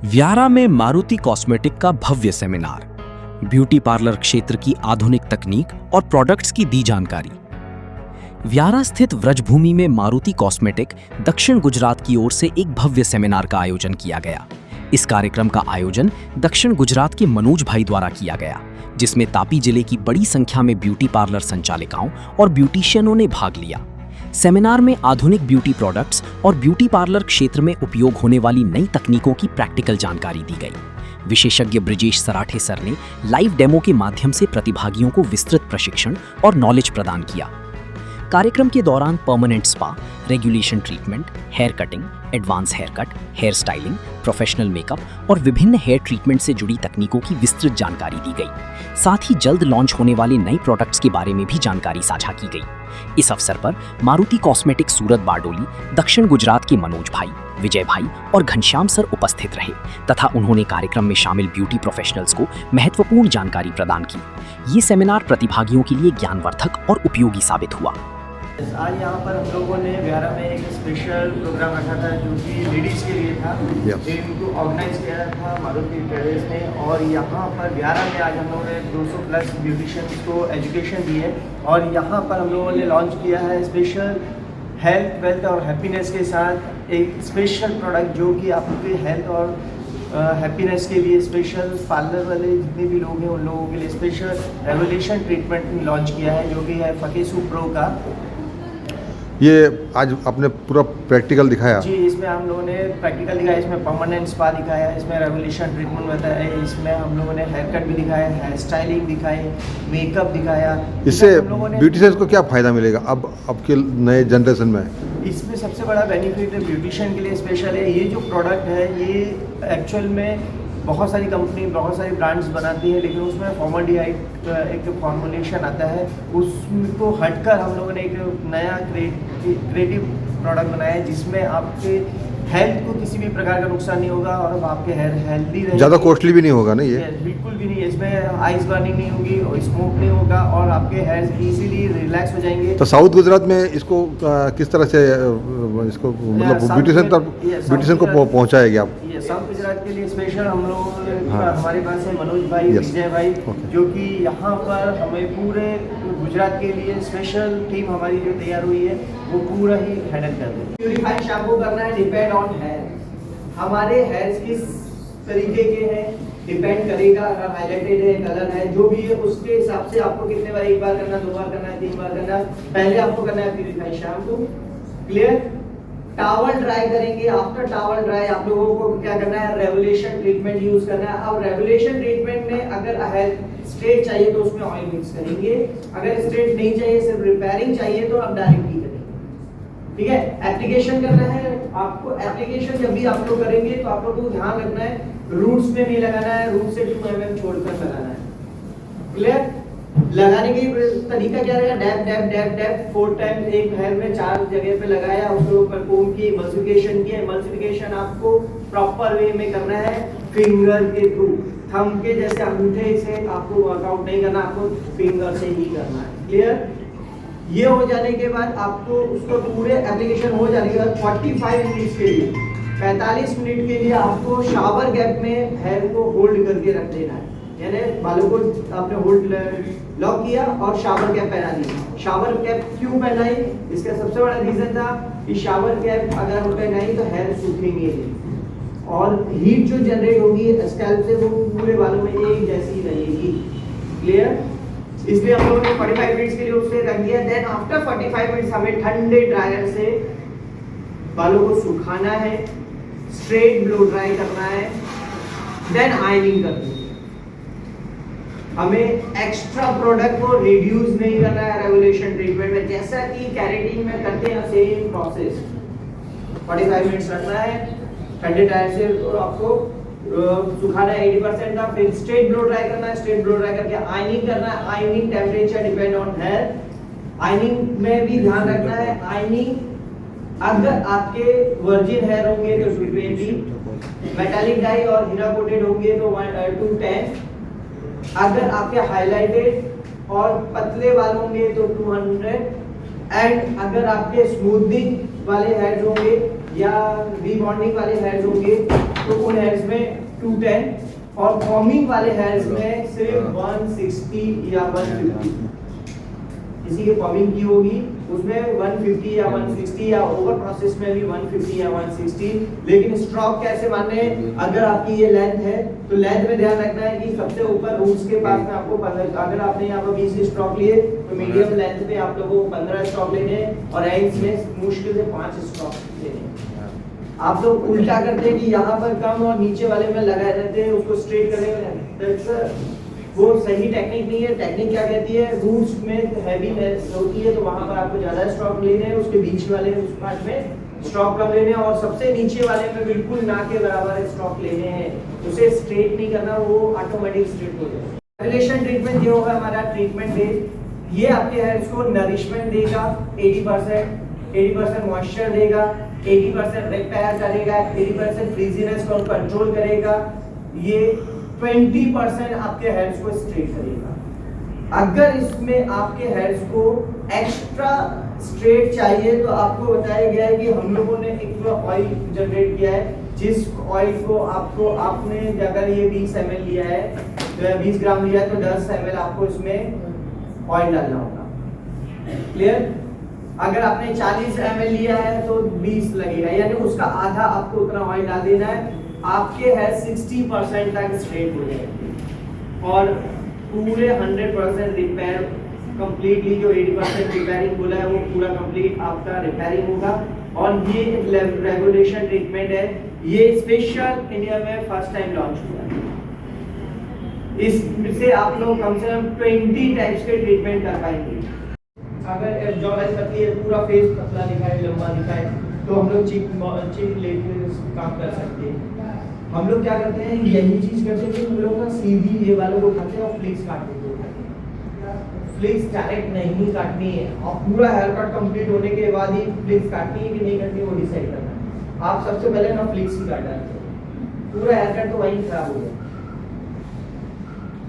व्यारा में मारुति कॉस्मेटिक का भव्य seminar, beauty parlour क्षेत्र की आधुनिक तकनीक और प्रोडक्ट्स की दी जानकारी। व्यारा स्थित व्रजभूमि में मारुति कॉस्मेटिक दक्षिण गुजरात की ओर से एक भव्य सेमिनार का आयोजन किया गया। इस कार्यक्रम का आयोजन दक्षिण गुजरात के मनोज भाई द्वारा किया गया, जिसमें तापी जिले की बड़ी संख्या में ब्यूटी पार्लर संचालिकाओं और ब्यूटिशियनों ने भाग लिया। सेमिनार में आधुनिक ब्यूटी प्रोडक्ट्स और ब्यूटी पार्लर क्षेत्र में उपयोग होने वाली नई तकनीकों की प्रैक्टिकल जानकारी दी गई। विशेषज्ञ ब्रिजेश सराठे सर ने लाइव डेमो के माध्यम से प्रतिभागियों को विस्तृत प्रशिक्षण और नॉलेज प्रदान किया। कार्यक्रम के दौरान permanent spa, regulation treatment, hair cutting, advance hair cut, hair styling, professional makeup और विभिन्न हेयर ट्रीटमेंट से जुड़ी तकनीकों की विस्तृत जानकारी दी गई। साथ ही जल्द लॉन्च होने वाले नए प्रोडक्ट्स के बारे में भी जानकारी साझा की गई। इस अवसर पर मारुति कॉस्मेटिक सूरत बारडोली, दक्षिण गुजरात के मनोज भाई, विजय भाई और घनश्याम सर उपस्थित रहे तथा उन्होंने कार्यक्रम में शामिल ब्यूटी प्रोफेशनल्स को महत्वपूर्ण जानकारी प्रदान की। ये सेमिनार प्रतिभागियों के लिए ज्ञानवर्धक और उपयोगी साबित हुआ। आज यहाँ पर हम लोगों ने व्यारा में एक स्पेशल प्रोग्राम रखा था जो कि लेडीज़ के लिए था। इनको ऑर्गेनाइज किया था मारुति ट्रेडर्स ने, और यहाँ पर व्यारा में आज हम लोगों ने 200 प्लस ब्यूटिशियंस को एजुकेशन दी है। और यहाँ पर हम लोगों ने लॉन्च किया है स्पेशल हेल्थ, वेल्थ और हैप्पीनेस के साथ एक स्पेशल प्रोडक्ट जो कि आपके हेल्थ और हैप्पीनेस के लिए स्पेशल पार्लर वाले जितने भी लोग हैं उन लोगों के लिए स्पेशल रेवोल्यूशन ट्रीटमेंट लॉन्च किया है, जो कि है फकेसू प्रो का। ये आज आपने पूरा प्रैक्टिकल दिखाया जी, इसमें हम लोगों ने प्रैक्टिकल दिखाया, इसमें परमानेंट स्पा दिखाया, इसमें रेवोल्यूशन ट्रीटमेंट बताया है, इसमें हम लोगों ने हेयर कट भी दिखाया, हेयर स्टाइलिंग दिखाई, मेकअप दिखाया। इससे ब्यूटिशियंस को क्या फ़ायदा मिलेगा अब आपके नए जनरेशन में? इसमें सबसे बड़ा बेनिफिट ब्यूटिशियन के लिए स्पेशल है। ये जो प्रोडक्ट है ये एक्चुअल में बहुत सारी कंपनी, बहुत सारी ब्रांड्स बनाती है, लेकिन उसमें फॉर्मल्डिहाइड एक फॉर्मुलेशन आता है, उसको हटकर हम लोगों ने एक नया क्रिएटिव प्रोडक्ट बनाया है जिसमें आपके हेल्थ को किसी भी प्रकार का नुकसान नहीं होगा और आपके हेयर हेल्दी रहेंगे। ज़्यादा कॉस्टली भी नहीं होगा ना ये? बिल्कुल भी नहीं, इसमें आइस बर्निंग नहीं होगी और स्मोक नहीं होगा और आपके हेयर इजीली रिलैक्स हो जाएंगे। तो साउथ गुजरात में इसको किस तरह से इसको मतलब ब्यूटिशियन को पहुंचाया गया? ये साउथ गुजरात के लिए स्पेशल हम लोग हमारे पास है मनोज भाई, विजय भाई, जो कि यहाँ पर हमें पूरे गुजरात के लिए स्पेशल टीम हमारी जो तैयार हुई है वो पूरा ही हैंडल कर रही है। प्यूरिफाइड शैम्पू करना है, डिपेंड ऑन हेयर। हमारे हेयर्स किस तरीके के हैं डिपेंड करेगा। अगर हाइलाइटेड है, कलर है, जो भी है उसके हिसाब से आपको कितने बार, एक बार करना, 2 बार करना है, 3 बार करना है। पहले आपको करना है purified shampoo, clear. Towel dry करेंगे, आफ्टर टॉवल ड्राई आप लोगों को क्या करना है, रेवोल्यूशन ट्रीटमेंट यूज करना है। अब रेवोल्यूशन ट्रीटमेंट में अगर हेयर स्ट्रेट चाहिए तो उसमें ऑयल मिक्स करेंगे, अगर स्ट्रेट नहीं चाहिए, सिर्फ रिपेयरिंग चाहिए तो आप डायरेक्ट ही करेंगे, ठीक है। एप्लीकेशन करना है आपको। एप्लीकेशन जब भी आप लोग करेंगे तो आप लोगों को ध्यान रखना है रूट्स में नहीं लगाना है, रूट से 2 mm छोड़कर लगाना है, क्लियर। लगाने की तरीका क्या रहेगा, dab dab dab dab 4 time एक हेयर में 4 जगह पे लगाया, उसके ऊपर कोम की एमल्सिफिकेशन किया। एमल्सिफिकेशन आपको प्रॉपर वे में करना है, फिंगर के थ्रू, थंब के जैसे अंगूठे से आपको वर्कआउट नहीं करना, आपको फिंगर से ही करना है, क्लियर। ये हो जाने के बाद आपको उसको पूरे एप्लीकेशन हो जाने के बाद 45 मिनट्स के लिए, 45 मिनट के लिए आपको शावर गैप में हेयर को होल्ड करके रख देना है। यानी बालों को आपने होल्ड लॉक किया और शावर कैप पहना दी। शावर कैप क्यों पहनाई, इसका सबसे बड़ा रीजन था कि शावर कैप अगर पहनाई तो हेयर सूखेंगे और हीट जो जनरेट होगी स्कैल्प से वो पूरे बालों में एक जैसी रहेगी, क्लियर। इसलिए हम लोगों ने 45 मिनट्स के लिए उसे रख दिया। देन आफ्टर 45 मिनट्स हमें ठंडे ड्रायर से बालों को सुखाना है, स्ट्रेट ब्लो ड्राई करना है, देन आयनिंग करनी है। हमें एक्स्ट्रा प्रोडक्ट को रिड्यूस नहीं करना है रेवोल्यूशन ट्रीटमेंट में, जैसा कि कैरेटिन में करते हैं सेम प्रोसेस। 45 मिनट्स रखना है ठंडे ड्रायर से और आपको सुखाना है 80% का, फिर स्ट्रेट ब्लो ड्राई करना है, स्ट्रेट ब्लो ड्राई करके आयनिंग करना है। Ironing temperature depend on hair. Ironing में भी ध्यान रखना है, आयनिंग अगर आपके वर्जिन हेयर होंगे तो 220, मेटालिक डाई और हीरा कोटेड होंगे तो 210, अगर आपके हाइलाइटेड और पतले बाल होंगे तो 200, एंड अगर आपके स्मूथनिंग वाले हेयर्स होंगे या रीबॉन्डिंग वाले हेयर्स होंगे तो उन हेयर्स में 210 और फॉर्मिंग वाले हेयर्स में सिर्फ 160 या 150। किसी के फॉर्मिंग की होगी उसमें 150 या 160 या ओवर प्रोसेस में भी 150 या 160। लेकिन स्ट्रोक कैसे मानने, अगर आपकी ये लेंथ है तो लेंथ में ध्यान रखना है कि सबसे ऊपर रूट्स के पास में आपको अगर आपने यहाँ पर 20 स्ट्रोक लिए तो मीडियम लेंथ पे आप लोगों को 15 स्ट्रोक लेने हैं और एंड्स में मुश्किल से 5 स्ट्रोक लेने हैं। आप लोग उल्टा करते हैं कि यहाँ पर कम और नीचे वाले में लगाए रहते हैं, उसको स्ट्रेट करेंगे, वो सही टेक्निक नहीं है। टेक्निक क्या कहती है, रूट्स में हैवीनेस होती है तो वहां पर आपको ज्यादा स्ट्रोक लेने हैं, उसके बीच वाले उस पार्ट में स्ट्रोक कम लेने हैं और सबसे नीचे वाले में बिल्कुल ना के बराबर स्ट्रोक लेने हैं। उसे स्ट्रेट नहीं करना, वो ऑटोमेटिक स्ट्रेट हो जाएगा। रेगुलेशन ट्रीटमेंट ये होगा हमारा ट्रीटमेंट डे, ये आपके हेयर्स को नरिशमेंट देगा 80% मॉइस्चर देगा, 80% रिपेयर करेगा, 80% फ्रीजीनेस को कंट्रोल करेगा, ये 20% आपके हेयर्स को स्ट्रेट करेगा। अगर इसमें आपके हेयर्स को एक्स्ट्रा स्ट्रेट चाहिए तो आपको बताया गया है कि हम लोगों ने एक ऑयल जनरेट किया है, जिस ऑयल को आपने अगर ये 20 ml लिया है, 20 ग्राम लिया है तो 10 ml आपको इसमें ऑयल डालना होगा। क्लियर? अगर आपने 40 ml लिया है तो 20 लगेगा, यानी उसका आधा आपको उतना ऑयल डाल देना है। आपके हेयर 60% तक स्ट्रेट हो जाएंगे और पूरे 100% रिपेयर कंप्लीटली, जो 80% रिपेयरिंग बोला है वो पूरा कंप्लीट आपका रिपेयरिंग होगा। और ये रेगुलेशन ट्रीटमेंट है, ये स्पेशल इंडिया में फर्स्ट टाइम लॉन्च हुआ है। इससे आप लोग कम से कम 20 टाइप्स के ट्रीटमेंट कर पाएंगे। अगर जॉ पतली है, पूरा फेस पतला दिखाए, लंबा दिखाए, तो हम लोग चिक लेके काम कर सकते हैं। हम लोग क्या करते हैं, यही चीज करते हैं कि हम लोग ना सीधी ये वालों को उठाते हैं और फ्लिक्स काटते हैं। फ्लिक्स डायरेक्ट नहीं काटनी है और पूरा हेयर कट कंप्लीट होने के बाद ही फ्लिक्स काटनी है कि नहीं काटनी है वो डिसाइड करना है। आप सबसे पहले ना फ्लिक्स ही काटना है, पूरा हेयर कट तो वहीं खराब हो गया।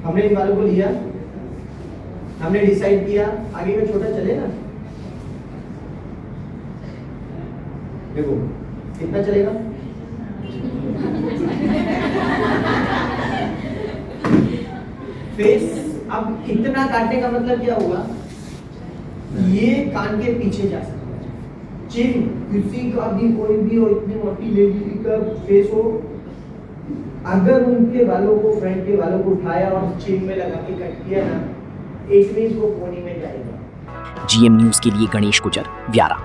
हमने इन वालों को लिया, हमने डिसाइड किया आगे का छोटा चले ना, देखो कितना चलेगा, फेस। अब इतना काटने का मतलब क्या हुआ, ये कान के पीछे जा सकता है। चिन किसी का भी, कोई भी हो, इतनी मोटी लेडी का फेस हो, अगर उनके बालों को, फ्रंट के बालों को उठाया और चिन में लगा के कट किया ना, एक मीन्स वो कोनी में जाएगा। GM न्यूज के लिए गणेश गुजर, व्यारा।